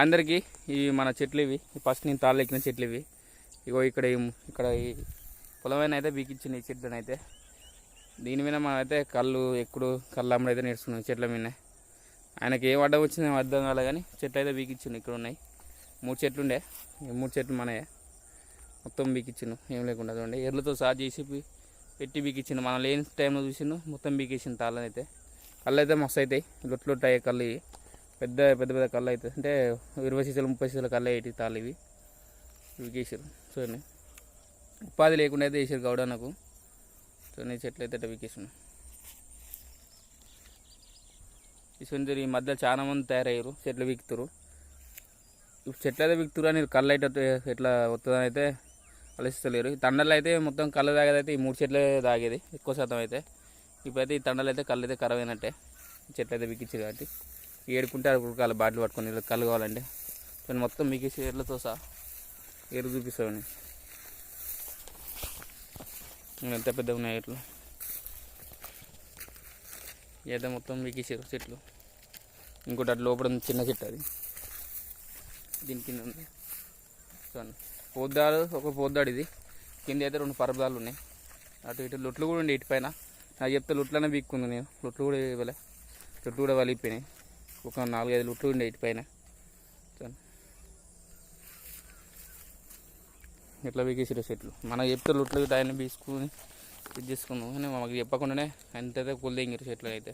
అందరికీ ఈ మన చెట్లు ఇవి ఫస్ట్ నేను తాళ్ళు ఎక్కిన చెట్లు ఇవి. ఇగో ఇక్కడ ఈ పొలమైన అయితే బీకిచ్చింది ఈ చెట్లను అయితే. దీని మీద మనం అయితే కళ్ళు అమ్మడు అయితే నేర్చుకున్నాం చెట్ల మీద. ఆయనకి ఏం అడ్డం వచ్చింది అర్థం కాలే కానీ చెట్లు అయితే బీకిచ్చిండు. ఇక్కడ ఉన్నాయి 3 చెట్లు ఉండే, ఈ 3 చెట్లు మనయే. మొత్తం బీకిచ్చిండు ఏం లేకుండా చూడండి. ఎర్లతో సాగు చేసి పెట్టి బీకిచ్చిండు. మనం లేని టైంలో చూసిండు మొత్తం బీకిచ్చిండు తాళ్ళని అయితే. కళ్ళు అయితే మస్తు అవుతాయి, లొట్లు అయ్యే కళ్ళు ఇవి. పెద్ద కళ్ళు అవుతుంది అంటే 20 సీసాలు 30 సీసాల కళ్ళు అయ్యేటి తాళ్ళు ఇవి వీకేసారు. చూడండి ఉపాధి లేకుండా అయితే వేసారు గౌడ నాకు. చూడండి చెట్లు అయితే వీకేసాను. ఇసుంటి ఈ మధ్య చాలా మంది తయారయ్యారు, చెట్లు వీక్తురు. చెట్లు అయితే వీక్తురు అని కళ్ళు అయితే ఎట్లా వస్తుందని అయితే ఆలోచిస్తలేరు. ఈ తండలు అయితే మొత్తం కళ్ళు తాగేది అయితే ఈ 3 చెట్లే తాగేది ఎక్కువ శాతం అయితే. ఇప్పుడైతే ఈ తండలు అయితే కళ్ళు అయితే ఖరాబ్ అయినట్టే. చెట్లు అయితే వీకిచ్చారు కాబట్టి ఏడుకుంటే అడుగుకాలి బాటిల్ పట్టుకొని కళ్ళు కావాలంటే. కానీ మొత్తం మీకేసి ఏర్లతో సహా ఏరు చూపిస్తామని ఎంత పెద్దగా ఉన్నాయి ఎట్లు. ఏదో మొత్తం మీకేసారు చెట్లు. ఇంకోటి అటు లోపల చిన్న చెట్టు అది దీని కింద ఉంది. చూడండి పోద్దాడు ఇది. కింద అయితే 2 పరదాలు ఉన్నాయి. అటు ఇటు లొట్లు కూడా ఉండే ఇటు పైన. నాకు చెప్తే లొట్లనే బీక్కుంది నేను. లొట్లు కూడా ఇవ్వలే, లొట్లు కూడా వలిగిపోయినాయి. ఒక 4-5 లొట్లు ఉండే ఇటు పైన. ఎట్లా బీకేసారు చెట్లు. మనకు చెప్తే లొట్లు ఆయన బీసుకుని ఇది చేసుకున్నాం కానీ మాకు చెప్పకుండానే అంతైతే కూల్ తెంగారు చెట్లు అయితే.